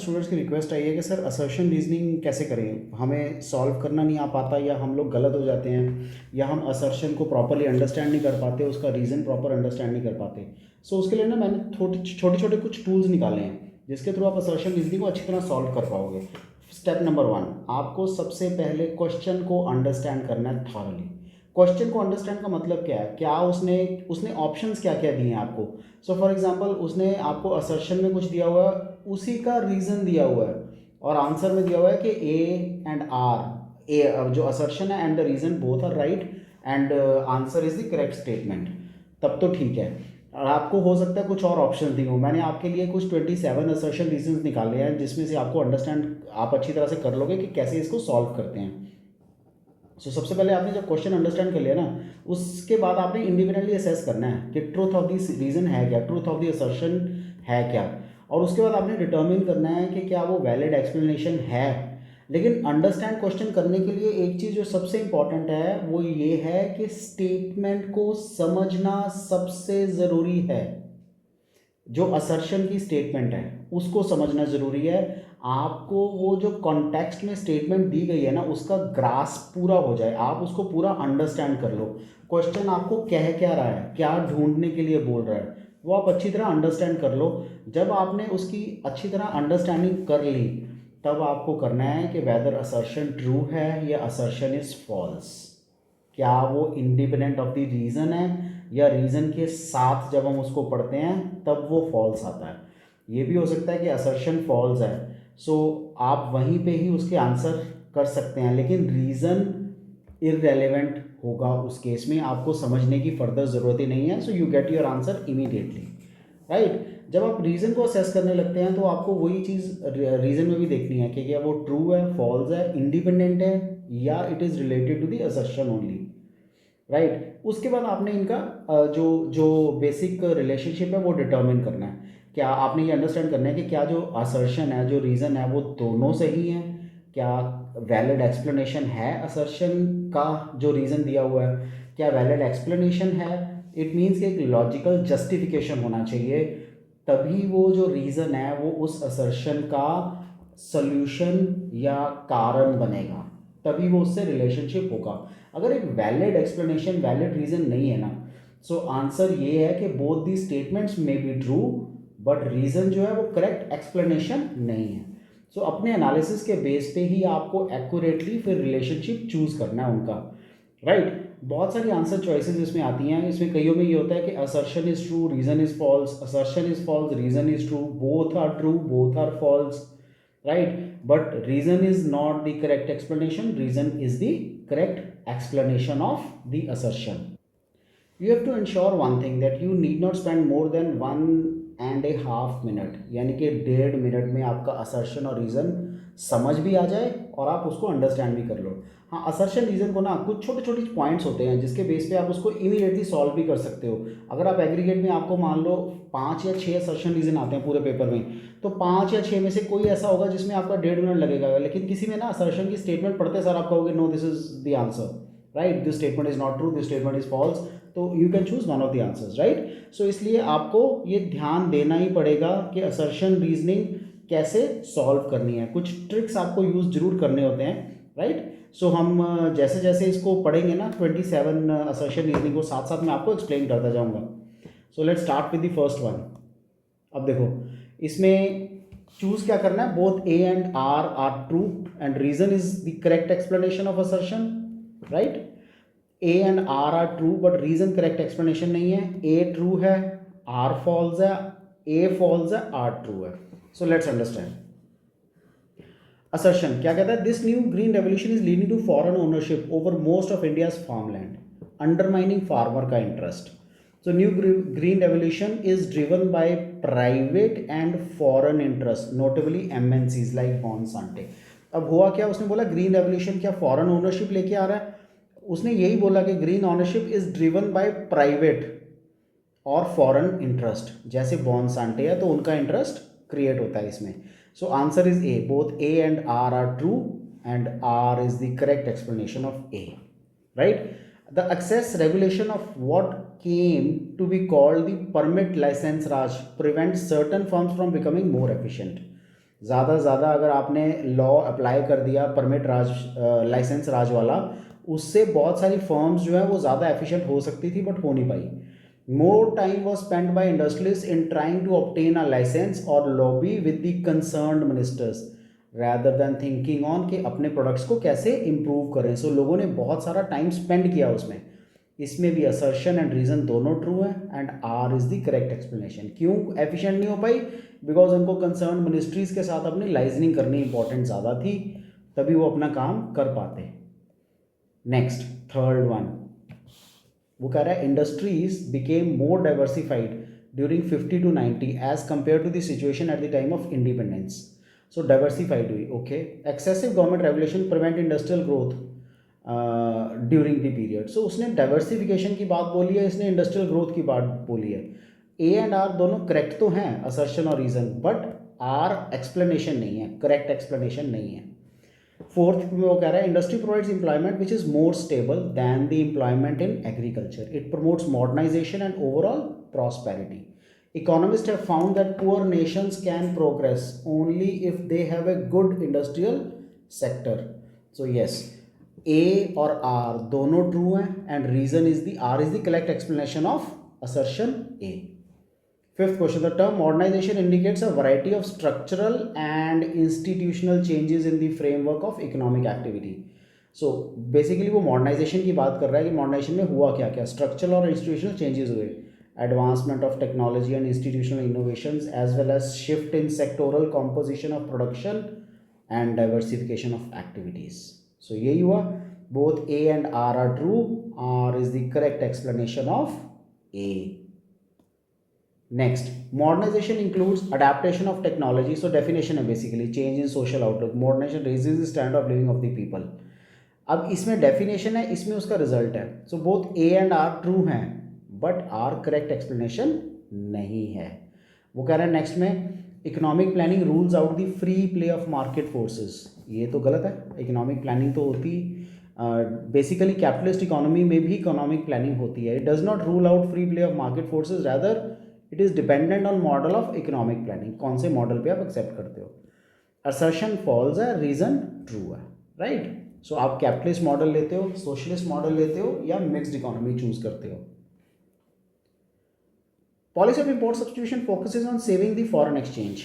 Students की request आई है कि सर असर्शन रीजनिंग कैसे करें, हमें सॉल्व करना नहीं आ पाता, या हम लोग गलत हो जाते हैं, या हम असर्शन को प्रॉपरली अंडरस्टैंड नहीं कर पाते, उसका रीज़न प्रॉपर अंडरस्टैंड नहीं कर पाते। सो उसके लिए ना मैंने छोटे छोटे कुछ टूल्स निकाले हैं जिसके थ्रू आप असर्शन रीजनिंग को अच्छी तरह सॉल्व कर पाओगे। स्टेप नंबर 1, आपको सबसे पहले क्वेश्चन को अंडरस्टैंड करना है थॉरली। क्वेश्चन को अंडरस्टैंड का मतलब क्या है, क्या उसने उसने ऑप्शंस क्या क्या दिए हैं आपको। सो फॉर एग्जांपल उसने आपको असर्शन में कुछ दिया हुआ है, उसी का रीज़न दिया हुआ है, और आंसर में दिया हुआ है कि ए एंड आर, ए जो असर्शन है and the reason both are right and answer is the correct statement, तब तो ठीक है। और आपको हो सकता है कुछ और ऑप्शन दी हो। मैंने आपके लिए कुछ 27 असर्शन रीजंस निकाले हैं जिसमें से आपको अंडरस्टैंड आप अच्छी तरह से कर लोगे कि कैसे इसको सॉल्व करते हैं। सो सबसे पहले आपने जब क्वेश्चन अंडरस्टैंड कर लिया ना, उसके बाद आपने इंडिपेंडेंटली असेस करना है कि ट्रूथ ऑफ दिस रीज़न है क्या, ट्रूथ ऑफ द असर्शन है क्या, और उसके बाद आपने डिटर्मिन करना है कि क्या वो वैलिड एक्सप्लेनेशन है। लेकिन अंडरस्टैंड क्वेश्चन करने के लिए एक चीज़ जो सबसे इंपॉर्टेंट है वो ये है कि स्टेटमेंट को समझना सबसे ज़रूरी है। जो असर्शन की स्टेटमेंट है उसको समझना ज़रूरी है। आपको वो जो कॉन्टेक्स्ट में स्टेटमेंट दी गई है ना, उसका ग्रास्प पूरा हो जाए, आप उसको पूरा अंडरस्टैंड कर लो। क्वेश्चन आपको कह क्या रहा है, क्या ढूंढने के लिए बोल रहा है, वो आप अच्छी तरह अंडरस्टैंड कर लो। जब आपने उसकी अच्छी तरह अंडरस्टैंडिंग कर ली, तब आपको करना है कि वेदर असर्शन ट्रू है या असर्शन इज़ फॉल्स। क्या वो इंडिपेंडेंट ऑफ द रीज़न है, या रीज़न के साथ जब हम उसको पढ़ते हैं तब वो फॉल्स आता है। ये भी हो सकता है कि असर्शन फॉल्स है, सो आप वहीं पे ही उसके आंसर कर सकते हैं, लेकिन रीज़न इररेलेवेंट होगा उस केस में, आपको समझने की फर्दर ज़रूरत ही नहीं है। So you get your answer immediately, right. जब आप रीज़न को असेस करने लगते हैं तो आपको वही चीज़ रीज़न में भी देखनी है कि क्या वो ट्रू है, फॉल्स है, इंडिपेंडेंट है, या it is related to the assertion only, right. उसके बाद आपने इनका जो जो बेसिक रिलेशनशिप है वो डिटर्मिन करना है। क्या आपने ये अंडरस्टैंड करना है कि क्या जो असर्शन है, जो रीज़न है, वो दोनों सही हैं, क्या वैलिड एक्सप्लेनेशन है असर्शन का जो रीज़न दिया हुआ है, क्या वैलिड एक्सप्लेनेशन है। इट मीन्स कि एक लॉजिकल जस्टिफिकेशन होना चाहिए, तभी वो जो रीज़न है वो उस असर्शन का सल्यूशन या कारण बनेगा, तभी वो उससे रिलेशनशिप होगा। अगर एक वैलिड एक्सप्लेनेशन, वैलिड रीज़न नहीं है ना, सो आंसर ये है कि both the statements may be true but reason जो है वो करेक्ट एक्सप्लेनेशन नहीं है। सो अपने एनालिसिस के बेस पे ही आपको एक्यूरेटली फिर रिलेशनशिप चूज़ करना है उनका, राइट। बहुत सारी आंसर चॉइसेस इसमें आती हैं। इसमें कईयों में ये होता है कि assertion is true, reason is false, assertion is false, reason is true, both are true, both are false, right, but reason is not the correct explanation, reason is the correct explanation of the assertion. You have to ensure one thing, that you need not spend more than 1.5 minute, यानी कि 1.5 minute में आपका assertion और reason समझ भी आ जाए और आप उसको अंडरस्टैंड भी कर लो। हाँ, असर्शन रीज़न को ना कुछ छोटे छोटे पॉइंट्स होते हैं जिसके बेस पे आप उसको इमीडिएटली सॉल्व भी कर सकते हो। अगर आप एग्रीगेट में आपको मान लो 5 या 6 असर्शन रीज़न आते हैं पूरे पेपर में, तो 5 या 6 में से कोई ऐसा होगा जिसमें आपका 1.5 मिनट लगेगा, लेकिन किसी में ना असर्शन की स्टेटमेंट पढ़ते सर आप कहोगे no this is the answer, right, this statement is not true, this statement is false, तो you can choose one of the answers, right. So इसलिए आपको ये ध्यान देना ही पड़ेगा कि असर्शन रीजनिंग कैसे सॉल्व करनी है। कुछ ट्रिक्स आपको यूज जरूर करने होते हैं, राइट। सो हम जैसे जैसे इसको पढ़ेंगे ना 27 असर्शन रीजनिंग को, साथ साथ मैं आपको एक्सप्लेन करता जाऊंगा। So let's start with the first one. अब देखो इसमें चूज क्या करना है, both A and R true and reason is the correct explanation of assertion, right. A and R true but reason correct explanation नहीं है। ए ट्रू है, R false है, ए फॉल्स है, आर ट्रू है। So let's understand assertion क्या कहता है, this new green revolution is leading to foreign ownership over most of India's farmland, undermining farmer का interest. So new green revolution is driven by private and foreign interest, notably MNCs like Monsanto. अब हुआ क्या, उसने बोला green revolution क्या foreign ownership लेके आ रहा है। उसने यही बोला कि green ownership is driven by private और फॉरेन इंटरेस्ट, जैसे Monsanto है तो उनका इंटरेस्ट क्रिएट होता है इसमें। So answer is A, both A and R true and R is the correct explanation of A, right. The access regulation of what came to be called the permit license Raj prevents certain firms from becoming more efficient. ज़्यादा से ज़्यादा अगर आपने law apply कर दिया permit राज licence राज वाला, उससे बहुत सारी फर्म्स जो है वो ज़्यादा एफिशिएंट हो सकती थी बट हो नहीं पाई. More time was spend by industrialist in trying to obtain a licence और lobby with the concerned ministers rather than thinking on कि अपने प्रोडक्ट्स को कैसे इम्प्रूव करें. सो लोगों ने बहुत सारा टाइम स्पेंड किया उसमें. इसमें भी असर्शन एंड रीज़न दोनों ट्रू है and R is the correct explanation. क्यों एफिशिएंट नहीं हो पाई? बिकॉज उनको कंसर्न मिनिस्ट्रीज़ के साथ अपनी लाइजनिंग करनी इंपॉर्टेंट ज़्यादा थी, तभी वो अपना काम कर पाते. नेक्स्ट थर्ड वन, वो कह रहा है industries became more diversified during 50 to 90 as compared to the situation at the time of independence. So diversified हुई. Okay. Excessive government regulation prevent industrial growth during the period. So उसने diversification की बात बोली है, इसने इंडस्ट्रियल ग्रोथ की बात बोली है. ए एंड आर दोनों करेक्ट तो हैं, असर्शन और रीजन, बट आर एक्सप्लेनेशन नहीं है, करेक्ट एक्सप्लेनेशन नहीं है. फोर्थ में वो कह रहा है industry provides employment which is more stable than the employment in agriculture. It promotes modernisation and overall prosperity. Economists have found that poor nations can progress only if they have a good industrial sector. So yes, A और R दोनों true हैं and reason is the R is the correct explanation of assertion A. Fifth question, the term modernization indicates a variety of structural and institutional changes in the framework of economic activity. So basically वो modernization की बात कर रहा है कि modernization में हुआ क्या क्या, structural और institutional changes हुए, advancement of technology and institutional innovations as well as shift in sectoral composition of production and diversification of activities. So यही हुआ. Both A and R are true. R is the correct explanation of A. Next, modernization includes adaptation of technology. So definition है basically change in social outlook. Modernization raises the standard of living of the people. अब इसमें definition है, इसमें उसका result है. So both A and R true हैं but R correct explanation नहीं है. वो कह रहे हैं नेक्स्ट में economic planning rules out the free play of market forces. ये तो गलत है. इकोनॉमिक प्लानिंग तो होती बेसिकली कैपिटलिस्ट इकोनॉमी में भी इकोनॉमिक प्लानिंग होती है. It does not rule out free play of market forces, rather it is dependent on model of economic planning. कौन से मॉडल पे आप एक्सेप्ट करते हो. असर्शन फॉल्स है, रीजन ट्रू है. राइट. सो आप कैपिटलिस्ट मॉडल लेते हो, सोशलिस्ट मॉडल लेते हो या मिक्स्ड इकोनॉमी चूज करते हो. Policy of import substitution focuses on saving the foreign exchange.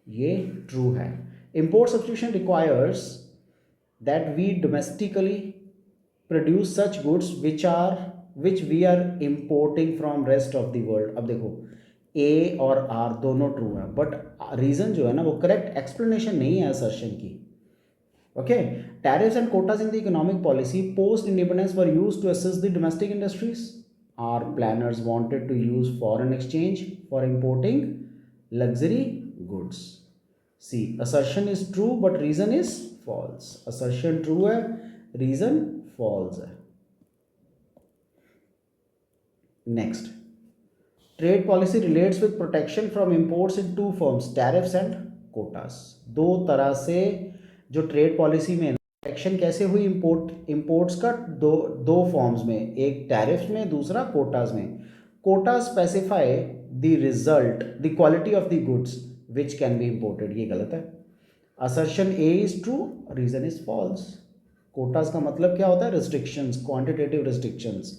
ये ट्रू है. Import substitution requires that we domestically produce such goods which we are importing from rest of the world. अब देखो ए और are दोनों true है but reason जो है ना वो करेक्ट एक्सप्लेनेशन नहीं है असर्शन की. Okay, tariffs and quotas in the economic policy post independence were used to assist the domestic industries. Our planners wanted to use foreign exchange for importing luxury goods. See, assertion is true but reason is false. Assertion true है, reason false है. Next, trade policy relates with protection from imports in two forms, tariffs and quotas. दो तरह से जो trade policy में protection कैसे हुई imports का दो फॉर्म्स में, एक टैरिफ्स में, दूसरा कोटाज में. Quota specify the result the quality of the goods which can be imported. ये गलत है. Assertion A is true, reason is false. Quotas का मतलब क्या होता है? रिस्ट्रिक्शंस, क्वांटिटेटिव रिस्ट्रिक्शंस,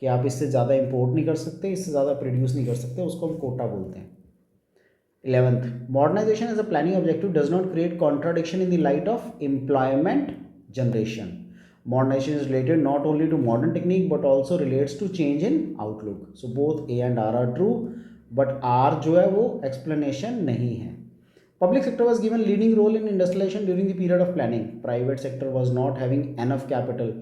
कि आप इससे ज़्यादा इंपोर्ट नहीं कर सकते, इससे ज़्यादा प्रोड्यूस नहीं कर सकते, उसको हम कोटा बोलते हैं. 11th, modernization as a planning objective does not create contradiction in the light of employment generation. Modernization is related not only to modern technique but also relates to change in outlook. So both A and R are true, but R जो है वो explanation नहीं है. Public sector was given leading role in industrialization during the period of planning. Private sector was not having enough capital.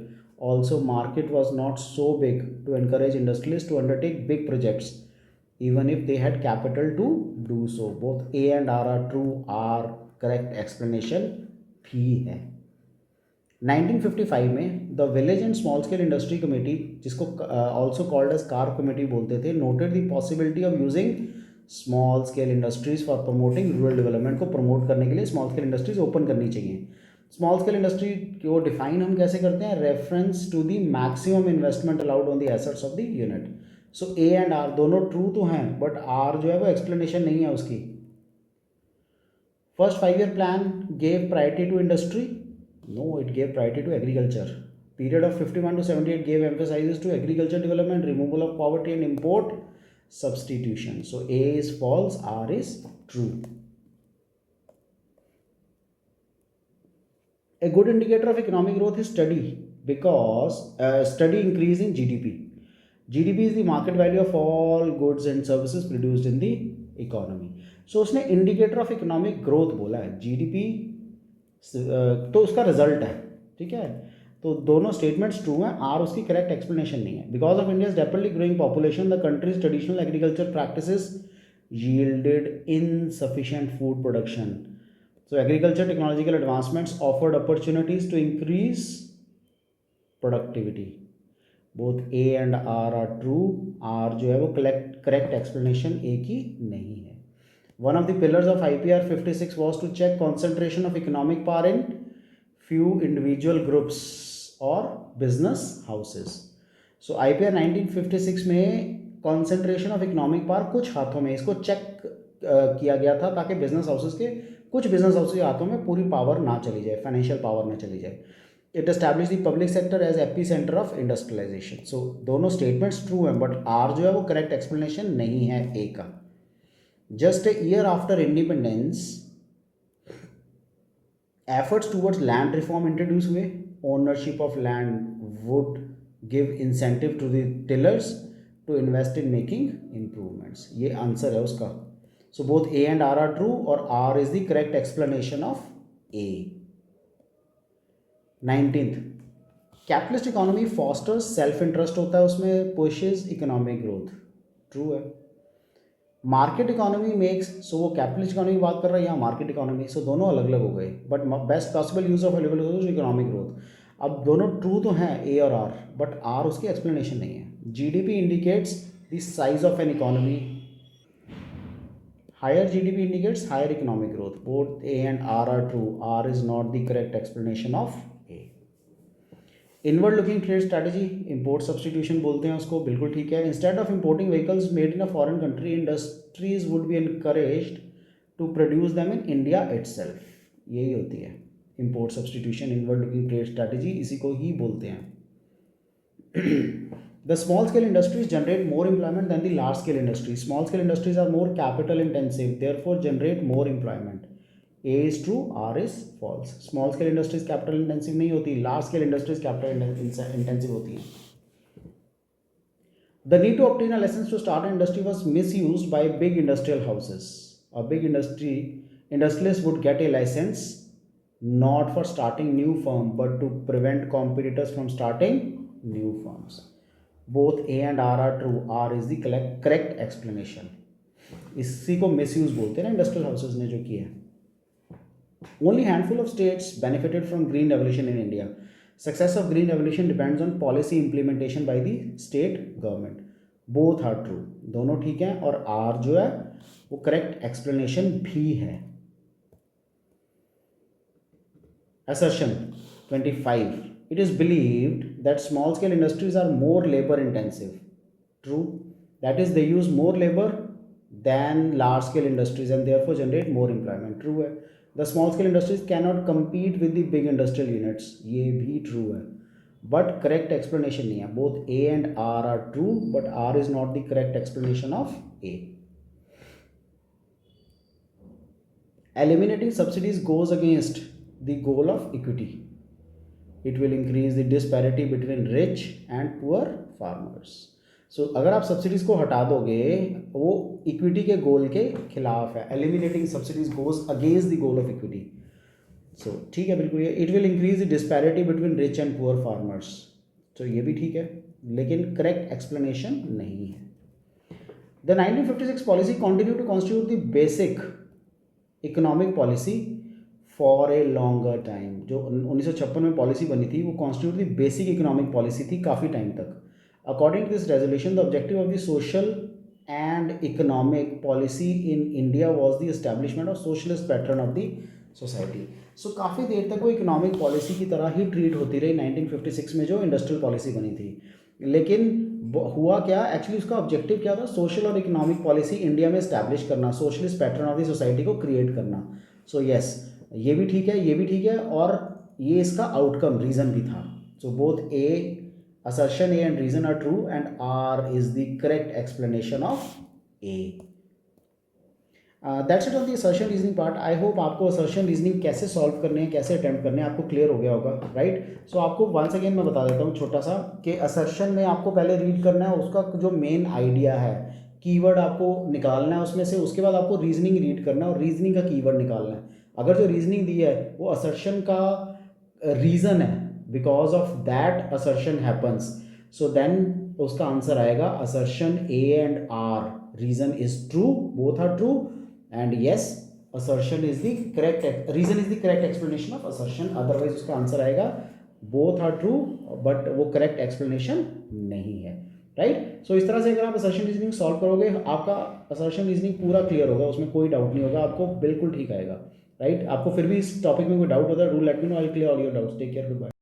Also, market was not so big to encourage industrialists to undertake big projects, even if they had capital to do so. Both A and R are true. R correct explanation भी है. 1955 में the village and small scale industry committee, जिसको also called as Karve committee बोलते थे, noted the possibility of using small scale industries for promoting rural development. को promote करने के लिए स्मॉल स्केल इंडस्ट्रीज ओपन करनी चाहिए. स्मॉल स्केल इंडस्ट्री को डिफाइन हम कैसे करते हैं? Reference to the maximum investment allowed on the assets of the unit. So A and R दोनों ट्रू तो हैं बट आर जो है वो एक्सप्लेनेशन नहीं है उसकी. First 5 year plan gave priority to industry? No, it gave priority to agriculture. Period of 51 to 78 gave emphasizes to agriculture development, removal of poverty and import substitution. So A is false, R is true. A good indicator of economic growth is study, because study increase in GDP. GDP is the market value of all goods and services produced in the economy. So उसने indicator of economic growth बोला है, GDP तो उसका result है, ठीक है। तो दोनों स्टेटमेंट्स ट्रू हैं, आर उसकी करेक्ट एक्सप्लेनेशन नहीं है। Because of India's rapidly growing population the countries traditional agriculture practices yielded insufficient food production. So agriculture technological advancements offered opportunities to increase productivity. Both A and R are true. R जो है वो correct explanation A की नहीं है. One of the pillars of IPR 56 was to check concentration of economic power in few individual groups or business houses. So IPR 1956 में concentration of economic power कुछ हाथों में, इसको चेक किया गया था ताकि कुछ बिजनेस हाउसेस के हाथों में पूरी पावर ना चली जाए, फाइनेंशियल पावर ना चली जाए. It establish the public sector as epicentre of industrialisation. So दोनों स्टेटमेंट्स ट्रू हैं, बट आर जो है वो करेक्ट एक्सप्लेनेशन नहीं है ए का. Just a year after independence efforts towards land reform introduced हुए. Ownership of land would give incentive to the tillers to invest in making improvements. ये answer है उसका. So both A and R are true, और R is the correct explanation of A. 19th, capitalist economy fosters self interest होता है उसमें, pushes economic growth. True है. Market economy makes, सो वो capitalist economy की बात कर रहा है, यहाँ मार्केट इकोनॉमी. सो दोनों अलग अलग हो गए, but best possible use of available economic growth. अब दोनों ट्रू तो हैं ए और आर, बट आर उसकी एक्सप्लेनेशन नहीं है. GDP indicates the size of an economy. Higher GDP indicates higher economic growth. Both A and R are true. R is not the correct explanation of A. Inward looking trade strategy, import substitution बोलते हैं उसको, बिल्कुल ठीक है. Instead of importing vehicles made in a foreign country, industries would be encouraged to produce them in India itself. यही होती है import substitution, inward looking trade strategy, इसी को ही बोलते हैं. The small scale industries generate more employment than the large scale industries. Small scale industries are more capital intensive, therefore generate more employment. A is true, R is false. Small scale industries capital intensive नहीं होती, large scale industries capital intensive होती हैं. The need to obtain a license to start an industry was misused by big industrial houses. A big industrialist would get a license not for starting new firm but to prevent competitors from starting new firms. Both A and R are true. R is the correct explanation. इसी को misuse बोलते हैं ना industrial houses ने जो किया है. Only handful of states benefited from green revolution in India. Success of green revolution depends on policy implementation by the state government. Both are true. दोनों ठीक हैं, और R जो है वो correct explanation भी है. Assertion 25. It is believed that small scale industries are more labor intensive. True. That is, they use more labor than large scale industries and therefore generate more employment. True है. The small scale industries cannot compete with the big industrial units. ये भी true है. But correct explanation नहीं है. Both A and R are true, but R is not the correct explanation of A. Eliminating subsidies goes against the goal of equity. It will increase the disparity between rich and poor farmers. So अगर आप subsidies को हटा दोगे, वो equity के गोल के खिलाफ है. Eliminating subsidies goes against the goal of equity. So ठीक है, बिल्कुल ये. It will increase the disparity between rich and poor farmers. तो ये भी ठीक है, लेकिन correct explanation नहीं है. The 1956 policy continued to constitute the basic economic policy for a longer time. जो 1956 में पॉलिसी बनी थी वो constitute the basic economic policy थी काफ़ी टाइम तक. According to this resolution the objective of the social and economic policy in India was the establishment of socialist pattern of the society. So काफ़ी देर तक वो इकोनॉमिक पॉलिसी की तरह ही treat होती रही 1956 में जो इंडस्ट्रियल पॉलिसी बनी थी. लेकिन हुआ क्या, एक्चुअली उसका ऑब्जेक्टिव क्या था, सोशल और इकोनॉमिक पॉलिसी इंडिया में इस्टेब्लिश करना, socialist pattern of the society को क्रिएट करना. सो यस, ये भी ठीक है, ये भी ठीक है, और ये इसका आउटकम रीज़न भी था. सो both A assertion A and reason are true and R is the correct explanation of A. That's it on the assertion reasoning part. I hope आपको असर्शन रीजनिंग कैसे सॉल्व करने हैं, कैसे अटेम्प्ट करने हैं, आपको क्लियर हो गया होगा, राइट. सो आपको वंस अगेन मैं बता देता हूँ छोटा सा कि असर्शन में आपको पहले रीड करना है, उसका जो मेन आइडिया है, कीवर्ड आपको निकालना है उसमें से. उसके बाद आपको रीजनिंग रीड करना है और रीजनिंग का कीवर्ड निकालना है. अगर जो रीजनिंग दी है वो असर्शन का रीज़न है, because of that assertion happens, so then उसका आंसर आएगा assertion A and R reason is true, both are true, and yes, assertion is the correct reason is the correct explanation of assertion. Otherwise उसका आंसर आएगा both are true but वो correct explanation नहीं है, right. सो इस तरह से अगर आप assertion reasoning सॉल्व करोगे, आपका assertion reasoning पूरा क्लियर होगा, उसमें कोई डाउट नहीं होगा, आपको बिल्कुल ठीक आएगा, राइट. आपको फिर भी इस टॉपिक में कोई डाउट होता है, do let me know, I clear all your doubts. Take care, good bye.